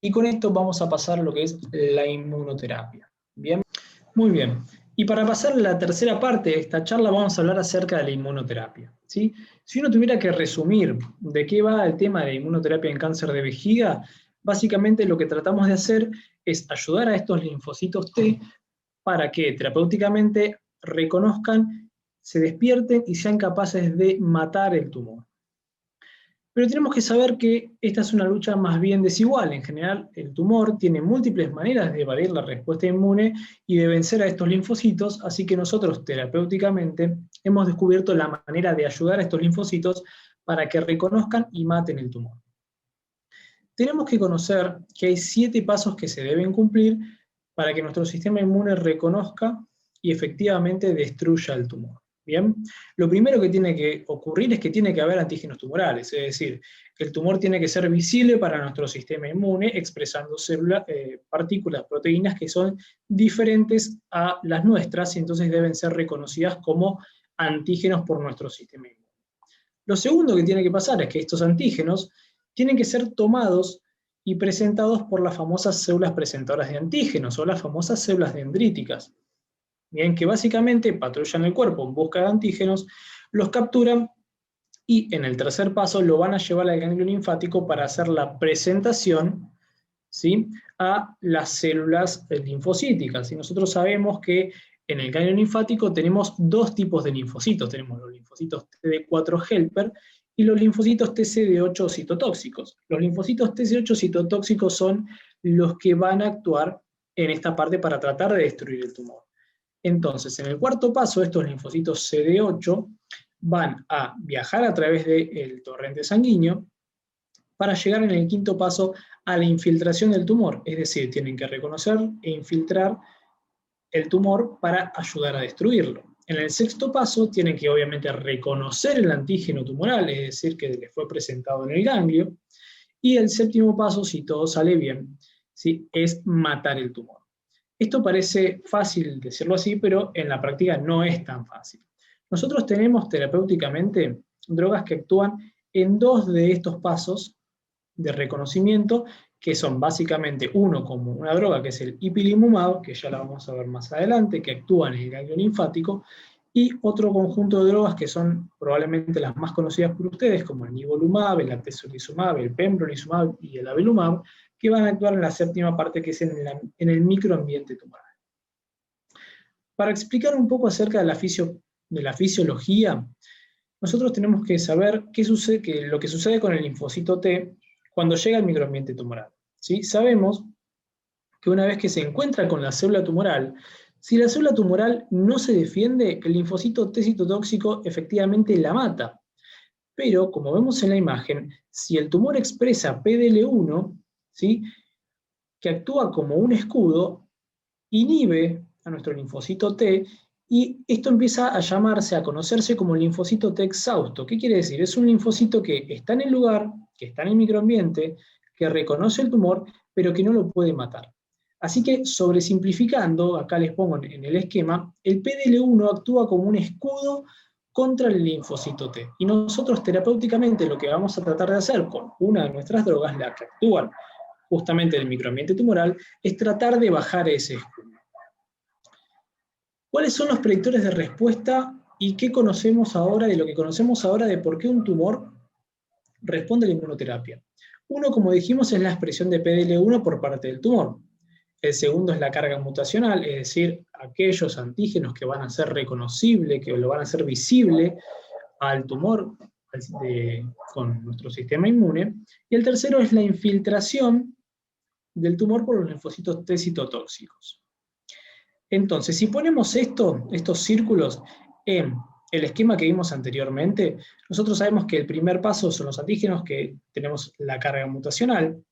Speaker 1: y con esto vamos a pasar a lo que es la inmunoterapia. Bien, muy bien. Y para pasar a la tercera parte de esta charla vamos a hablar acerca de la inmunoterapia, ¿sí? Si uno tuviera que resumir de qué va el tema de la inmunoterapia en cáncer de vejiga, básicamente lo que tratamos de hacer es ayudar a estos linfocitos T para que terapéuticamente reconozcan, se despierten y sean capaces de matar el tumor. Pero tenemos que saber que esta es una lucha más bien desigual. En general, el tumor tiene múltiples maneras de evadir la respuesta inmune y de vencer a estos linfocitos, así que nosotros terapéuticamente hemos descubierto la manera de ayudar a estos linfocitos para que reconozcan y maten el tumor. Tenemos que conocer que hay 7 pasos que se deben cumplir para que nuestro sistema inmune reconozca y efectivamente destruya el tumor. ¿Bien? Lo primero que tiene que ocurrir es que tiene que haber antígenos tumorales, es decir, el tumor tiene que ser visible para nuestro sistema inmune, expresando partículas, proteínas que son diferentes a las nuestras y entonces deben ser reconocidas como antígenos por nuestro sistema inmune. Lo segundo que tiene que pasar es que estos antígenos tienen que ser tomados y presentados por las famosas células presentadoras de antígenos o las famosas células dendríticas. bien, que básicamente patrullan el cuerpo en busca de antígenos, los capturan y en el tercer paso lo van a llevar al ganglio linfático para hacer la presentación, ¿sí?, a las células linfocíticas. Y nosotros sabemos que en el ganglio linfático tenemos dos tipos de linfocitos. Tenemos los linfocitos TD4 helper y los linfocitos TCD8 citotóxicos. Los linfocitos TCD8 citotóxicos son los que van a actuar en esta parte para tratar de destruir el tumor. Entonces, en el cuarto paso, estos linfocitos CD8 van a viajar a través del torrente sanguíneo para llegar en el quinto paso a la infiltración del tumor, es decir, tienen que reconocer e infiltrar el tumor para ayudar a destruirlo. En el sexto paso tienen que obviamente reconocer el antígeno tumoral, es decir, que les fue presentado en el ganglio, y el séptimo paso, si todo sale bien, ¿sí?, es matar el tumor. Esto parece fácil decirlo así, pero en la práctica no es tan fácil. Nosotros tenemos terapéuticamente drogas que actúan en dos de estos pasos de reconocimiento, que son básicamente uno como una droga que es el ipilimumab, que ya la vamos a ver más adelante, que actúa en el ganglio linfático, y otro conjunto de drogas que son probablemente las más conocidas por ustedes, como el nivolumab, el atezolizumab, el pembrolizumab y el avelumab, que van a actuar en la séptima parte, que es en el microambiente tumoral. Para explicar un poco acerca de la fisiología, nosotros tenemos que saber lo que sucede con el linfocito T cuando llega al microambiente tumoral, ¿sí? Sabemos que una vez que se encuentra con la célula tumoral, si la célula tumoral no se defiende, el linfocito T citotóxico efectivamente la mata. Pero, como vemos en la imagen, si el tumor expresa PDL1, ¿sí?, que actúa como un escudo, inhibe a nuestro linfocito T, y esto empieza a conocerse como linfocito T exhausto. ¿Qué quiere decir? Es un linfocito que está en el lugar, que está en el microambiente, que reconoce el tumor, pero que no lo puede matar. Así que, sobresimplificando, acá les pongo en el esquema, el PDL1 actúa como un escudo contra el linfocito T. Y nosotros terapéuticamente lo que vamos a tratar de hacer con una de nuestras drogas, la que actúan justamente en el microambiente tumoral, es tratar de bajar ese escudo. ¿Cuáles son los predictores de respuesta y qué conocemos ahora de lo que conocemos ahora de por qué un tumor responde a la inmunoterapia? Uno, como dijimos, es la expresión de PDL1 por parte del tumor. El segundo es la carga mutacional, es decir, aquellos antígenos que van a ser reconocibles, que lo van a hacer visible al tumor con nuestro sistema inmune. Y el tercero es la infiltración del tumor por los linfocitos T citotóxicos. Entonces, si ponemos estos círculos en el esquema que vimos anteriormente, nosotros sabemos que el primer paso son los antígenos, que tenemos la carga mutacional,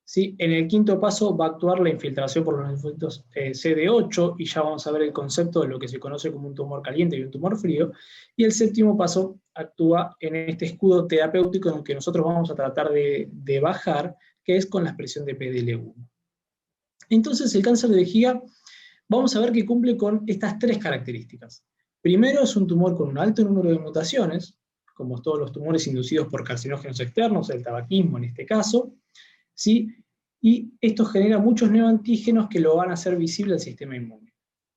Speaker 1: ¿sí? En el quinto paso va a actuar la infiltración por los linfocitos CD8, y ya vamos a ver el concepto de lo que se conoce como un tumor caliente y un tumor frío, y el séptimo paso actúa en este escudo terapéutico en el que nosotros vamos a tratar de bajar, que es con la expresión de PDL1. Entonces, el cáncer de vejiga, vamos a ver que cumple con estas tres características. Primero, es un tumor con un alto número de mutaciones, como todos los tumores inducidos por carcinógenos externos, el tabaquismo en este caso, ¿sí? Y esto genera muchos neoantígenos que lo van a hacer visible al sistema inmune.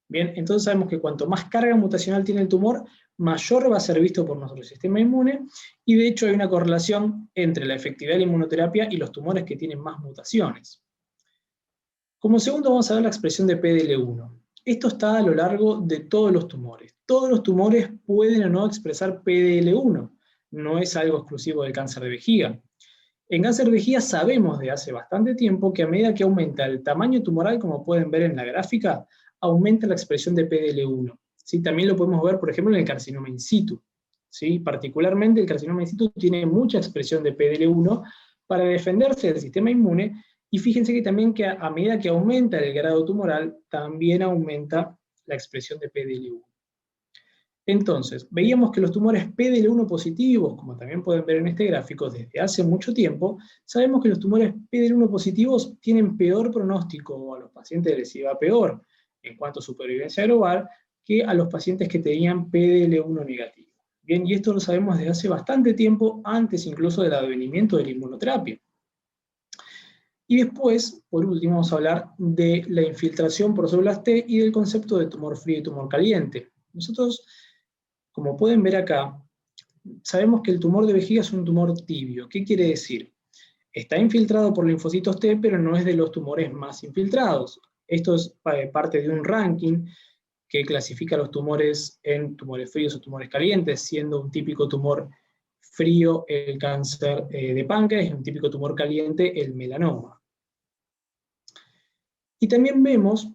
Speaker 1: Bien, entonces sabemos que cuanto más carga mutacional tiene el tumor, mayor va a ser visto por nuestro sistema inmune, y de hecho hay una correlación entre la efectividad de la inmunoterapia y los tumores que tienen más mutaciones. Como segundo vamos a ver la expresión de PDL1. Esto está a lo largo de todos los tumores. Todos los tumores pueden o no expresar PDL1, no es algo exclusivo del cáncer de vejiga. En cáncer de vejiga sabemos de hace bastante tiempo que a medida que aumenta el tamaño tumoral, como pueden ver en la gráfica, aumenta la expresión de PDL1. ¿Sí? También lo podemos ver, por ejemplo, en el carcinoma in situ. ¿Sí? Particularmente el carcinoma in situ tiene mucha expresión de PDL1 para defenderse del sistema inmune, y fíjense que también que a medida que aumenta el grado tumoral, también aumenta la expresión de PDL1. Entonces, veíamos que los tumores PDL1 positivos, como también pueden ver en este gráfico, desde hace mucho tiempo, sabemos que los tumores PDL1 positivos tienen peor pronóstico, o a los pacientes les iba peor en cuanto a supervivencia global, que a los pacientes que tenían PDL1 negativo. Bien, y esto lo sabemos desde hace bastante tiempo, antes incluso del advenimiento de la inmunoterapia. Y después, por último, vamos a hablar de la infiltración por células T y del concepto de tumor frío y tumor caliente. Nosotros, como pueden ver acá, sabemos que el tumor de vejiga es un tumor tibio. ¿Qué quiere decir? Está infiltrado por linfocitos T, pero no es de los tumores más infiltrados. Esto es parte de un ranking que clasifica los tumores en tumores fríos o tumores calientes, siendo un típico tumor frío el cáncer de páncreas y un típico tumor caliente el melanoma. Y también vemos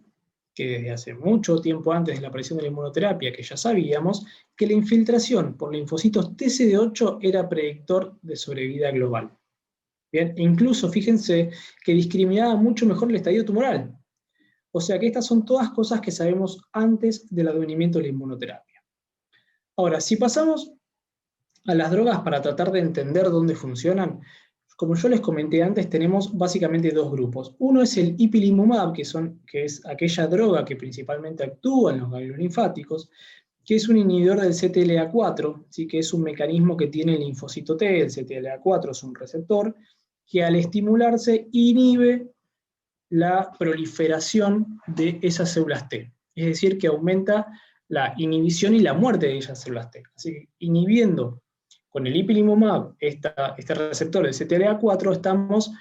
Speaker 1: que desde hace mucho tiempo antes de la aparición de la inmunoterapia, que ya sabíamos, que la infiltración por linfocitos TCD8 era predictor de sobrevida global. Bien, e incluso fíjense que discriminaba mucho mejor el estadio tumoral. O sea que estas son todas cosas que sabemos antes del advenimiento de la inmunoterapia. Ahora, si pasamos a las drogas para tratar de entender dónde funcionan, como yo les comenté antes, tenemos básicamente dos grupos. Uno es el ipilimumab, que es aquella droga que principalmente actúa en los ganglios linfáticos, que es un inhibidor del CTLA4, ¿sí? Que es un mecanismo que tiene el linfocito T. El CTLA4 es un receptor que al estimularse inhibe la proliferación de esas células T. Es decir, que aumenta la inhibición y la muerte de esas células T. Así que inhibiendo con el ipilimumab este receptor del CTLA4, estamos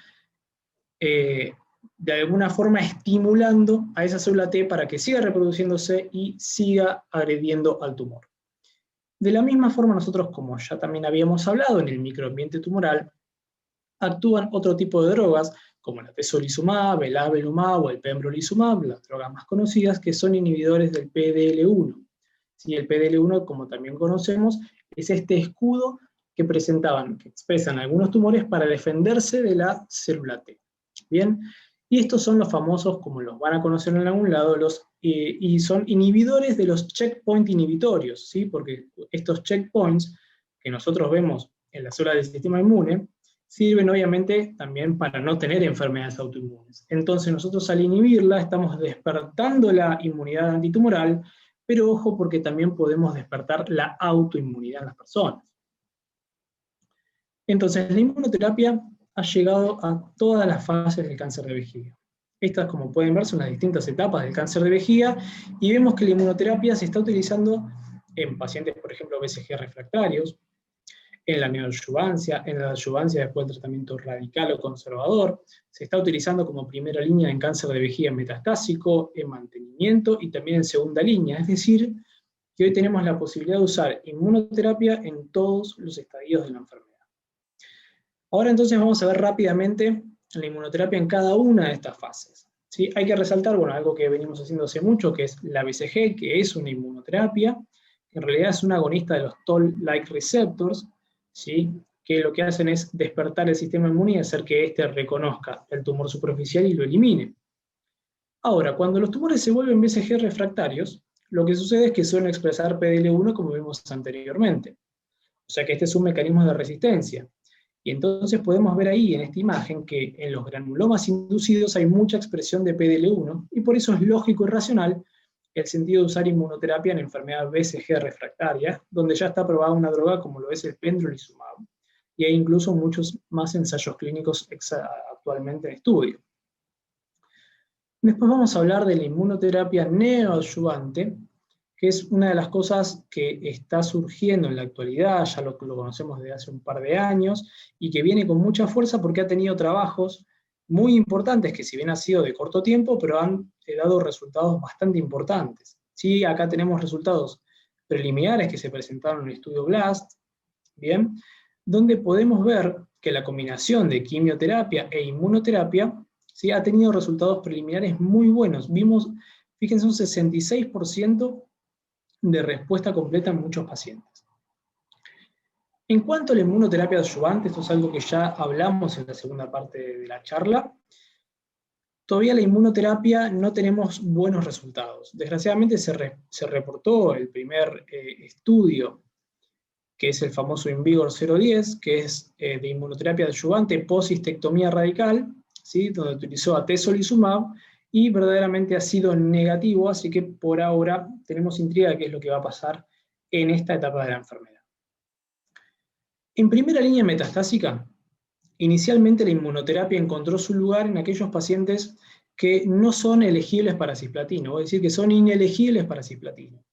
Speaker 1: de alguna forma estimulando a esa célula T para que siga reproduciéndose y siga agrediendo al tumor. De la misma forma, nosotros, como ya también habíamos hablado en el microambiente tumoral, actúan otro tipo de drogas, como el atezolizumab, el avelumab o el pembrolizumab, las drogas más conocidas, que son inhibidores del PDL1. ¿Sí? El PDL1, como también conocemos, es este escudo que expresan algunos tumores para defenderse de la célula T. Bien, y estos son los famosos, como los van a conocer en algún lado, y son inhibidores de los checkpoint inhibitorios, ¿sí? Porque estos checkpoints que nosotros vemos en las células del sistema inmune sirven obviamente también para no tener enfermedades autoinmunes. Entonces nosotros al inhibirla estamos despertando la inmunidad antitumoral, pero ojo porque también podemos despertar la autoinmunidad en las personas. Entonces la inmunoterapia ha llegado a todas las fases del cáncer de vejiga. Estas, como pueden ver, son las distintas etapas del cáncer de vejiga, y vemos que la inmunoterapia se está utilizando en pacientes, por ejemplo, BCG refractarios, en la neoadyuvancia, en la adyuvancia después del tratamiento radical o conservador, se está utilizando como primera línea en cáncer de vejiga metastásico, en mantenimiento y también en segunda línea, es decir, que hoy tenemos la posibilidad de usar inmunoterapia en todos los estadios de la enfermedad. Ahora entonces vamos a ver rápidamente la inmunoterapia en cada una de estas fases. ¿Sí? Hay que resaltar, bueno, algo que venimos haciendo hace mucho, que es la BCG, que es una inmunoterapia, que en realidad es un agonista de los Toll-like receptors, ¿sí? Que lo que hacen es despertar el sistema inmune y hacer que éste reconozca el tumor superficial y lo elimine. Ahora, cuando los tumores se vuelven BCG refractarios, lo que sucede es que suelen expresar PDL1 como vimos anteriormente. O sea que este es un mecanismo de resistencia. Y entonces podemos ver ahí en esta imagen que en los granulomas inducidos hay mucha expresión de PDL1, y por eso es lógico y racional el sentido de usar inmunoterapia en enfermedad BCG refractaria, donde ya está aprobada una droga como lo es el pembrolizumab, y hay incluso muchos más ensayos clínicos actualmente en estudio. Después vamos a hablar de la inmunoterapia neoadyuvante, que es una de las cosas que está surgiendo en la actualidad, ya lo conocemos desde hace un par de años, y que viene con mucha fuerza porque ha tenido trabajos muy importantes, que si bien ha sido de corto tiempo, pero han dado resultados bastante importantes. ¿Sí? Acá tenemos resultados preliminares que se presentaron en el estudio BLAST, ¿bien? Donde podemos ver que la combinación de quimioterapia e inmunoterapia, ¿sí? Ha tenido resultados preliminares muy buenos. Vimos, fíjense, un 66% de respuesta completa en muchos pacientes. En cuanto a la inmunoterapia adyuvante, esto es algo que ya hablamos en la segunda parte de la charla, todavía la inmunoterapia no tenemos buenos resultados. Desgraciadamente se reportó el primer estudio, que es el famoso INVIGOR 010, que es de inmunoterapia adyuvante post-cistectomía radical, ¿sí? Donde utilizó atezolizumab, y verdaderamente ha sido negativo, así que por ahora tenemos intriga de qué es lo que va a pasar en esta etapa de la enfermedad. En primera línea metastásica, inicialmente la inmunoterapia encontró su lugar en aquellos pacientes que no son elegibles para cisplatino, es decir, que son inelegibles para cisplatino.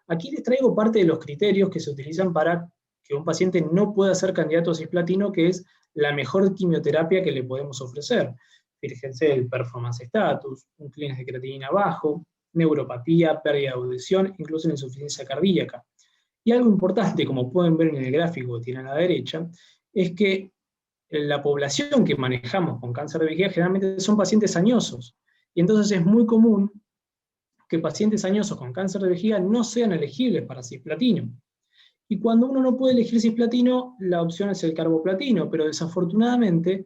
Speaker 1: Aquí les traigo parte de los criterios que se utilizan para que un paciente no pueda ser candidato a cisplatino, que es la mejor quimioterapia que le podemos ofrecer. Fíjense el performance status, un clearance de creatinina bajo, neuropatía, pérdida de audición, incluso la insuficiencia cardíaca. Y algo importante, como pueden ver en el gráfico que tienen a la derecha, es que la población que manejamos con cáncer de vejiga generalmente son pacientes añosos. Y entonces es muy común que pacientes añosos con cáncer de vejiga no sean elegibles para cisplatino. Y cuando uno no puede elegir cisplatino, la opción es el carboplatino, pero desafortunadamente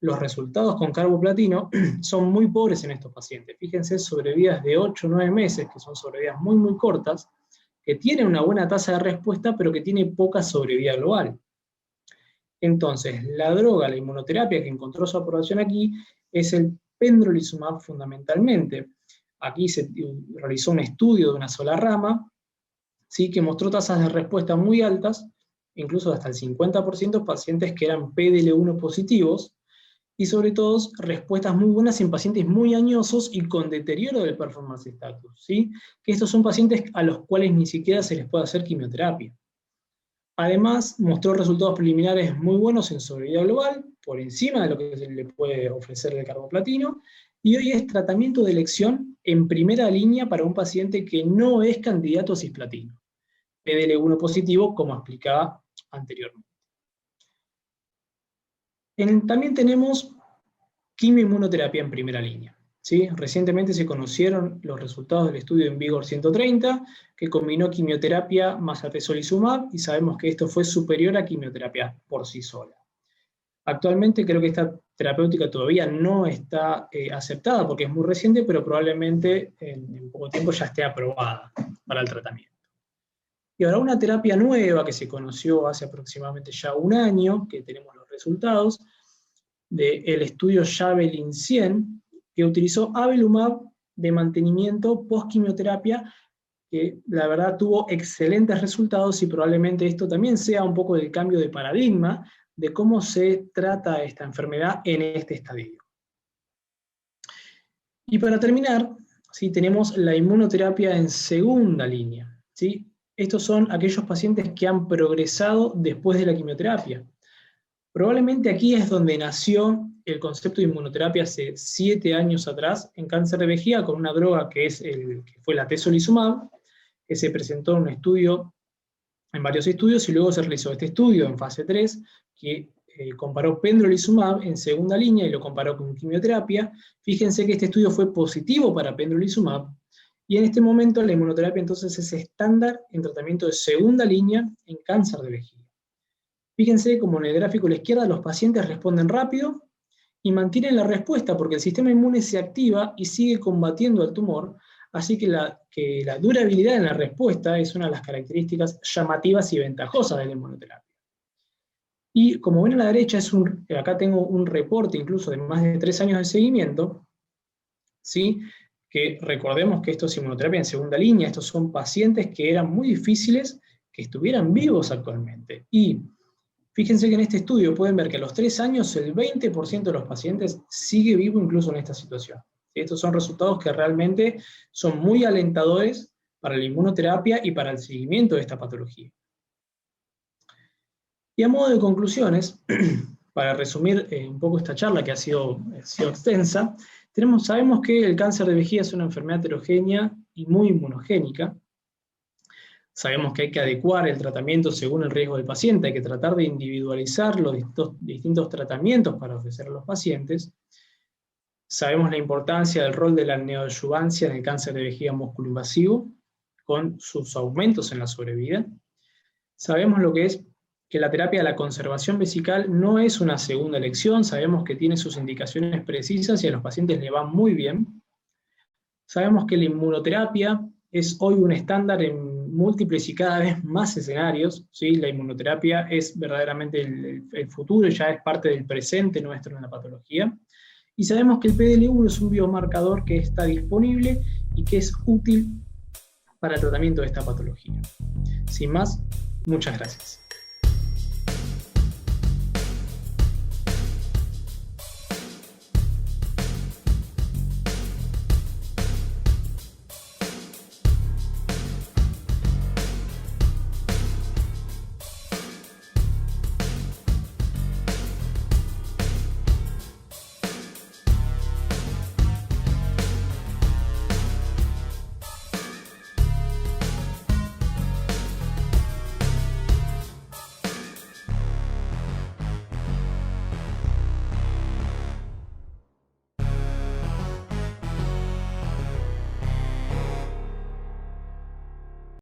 Speaker 1: los resultados con carboplatino son muy pobres en estos pacientes. Fíjense, sobrevidas de 8 o 9 meses, que son sobrevidas muy, muy cortas, que tienen una buena tasa de respuesta, pero que tiene poca sobrevida global. Entonces, la droga, la inmunoterapia que encontró su aprobación aquí, es el pembrolizumab fundamentalmente. Aquí se realizó un estudio de una sola rama, ¿sí?, que mostró tasas de respuesta muy altas, incluso hasta el 50% pacientes que eran PDL1 positivos, y sobre todo respuestas muy buenas en pacientes muy añosos y con deterioro del performance status, ¿sí?, que estos son pacientes a los cuales ni siquiera se les puede hacer quimioterapia. Además, mostró resultados preliminares muy buenos en sobrevida global, por encima de lo que se le puede ofrecer el carboplatino, y hoy es tratamiento de elección en primera línea para un paciente que no es candidato a cisplatino, PDL1 positivo, como explicaba anteriormente. También tenemos quimioinmunoterapia en primera línea, ¿sí? Recientemente se conocieron los resultados del estudio en Vigor 130, que combinó quimioterapia más atezolizumab, y sabemos que esto fue superior a quimioterapia por sí sola. Actualmente creo que esta terapéutica todavía no está aceptada porque es muy reciente, pero probablemente en poco tiempo ya esté aprobada para el tratamiento. Y ahora una terapia nueva que se conoció hace aproximadamente ya un año, que tenemos los resultados, del estudio Javelin 100, que utilizó avelumab de mantenimiento post-quimioterapia, que la verdad tuvo excelentes resultados, y probablemente esto también sea un poco del cambio de paradigma de cómo se trata esta enfermedad en este estadio. Y para terminar, ¿sí?, tenemos la inmunoterapia en segunda línea, ¿sí? Estos son aquellos pacientes que han progresado después de la quimioterapia. Probablemente aquí es donde nació el concepto de inmunoterapia hace 7 años atrás en cáncer de vejiga, con una droga que fue la atezolizumab, que se presentó en varios estudios, y luego se realizó este estudio en fase 3, que comparó pembrolizumab en segunda línea y lo comparó con quimioterapia. Fíjense que este estudio fue positivo para pembrolizumab, y en este momento la inmunoterapia entonces es estándar en tratamiento de segunda línea en cáncer de vejiga. Fíjense como en el gráfico a la izquierda los pacientes responden rápido y mantienen la respuesta porque el sistema inmune se activa y sigue combatiendo al tumor, así que la durabilidad en la respuesta es una de las características llamativas y ventajosas de la inmunoterapia. Y como ven a la derecha, acá tengo un reporte incluso de más de 3 años de seguimiento, ¿sí?, que recordemos que esto es inmunoterapia en segunda línea, estos son pacientes que eran muy difíciles que estuvieran vivos actualmente. Y fíjense que en este estudio pueden ver que a los 3 años el 20% de los pacientes sigue vivo incluso en esta situación. Estos son resultados que realmente son muy alentadores para la inmunoterapia y para el seguimiento de esta patología. Y a modo de conclusiones, para resumir un poco esta charla que ha sido extensa, sabemos que el cáncer de vejiga es una enfermedad heterogénea y muy inmunogénica. Sabemos que hay que adecuar el tratamiento según el riesgo del paciente, hay que tratar de individualizar los distintos tratamientos para ofrecer a los pacientes. Sabemos la importancia del rol de la neoadyuvancia en el cáncer de vejiga músculo-invasivo, con sus aumentos en la sobrevida. Sabemos lo que es que la terapia de la conservación vesical no es una segunda elección, sabemos que tiene sus indicaciones precisas y a los pacientes le va muy bien. Sabemos que la inmunoterapia es hoy un estándar en múltiples y cada vez más escenarios, ¿sí? La inmunoterapia es verdaderamente el futuro, ya es parte del presente nuestro en la patología. Y sabemos que el PDL1 es un biomarcador que está disponible y que es útil para el tratamiento de esta patología. Sin más, muchas gracias.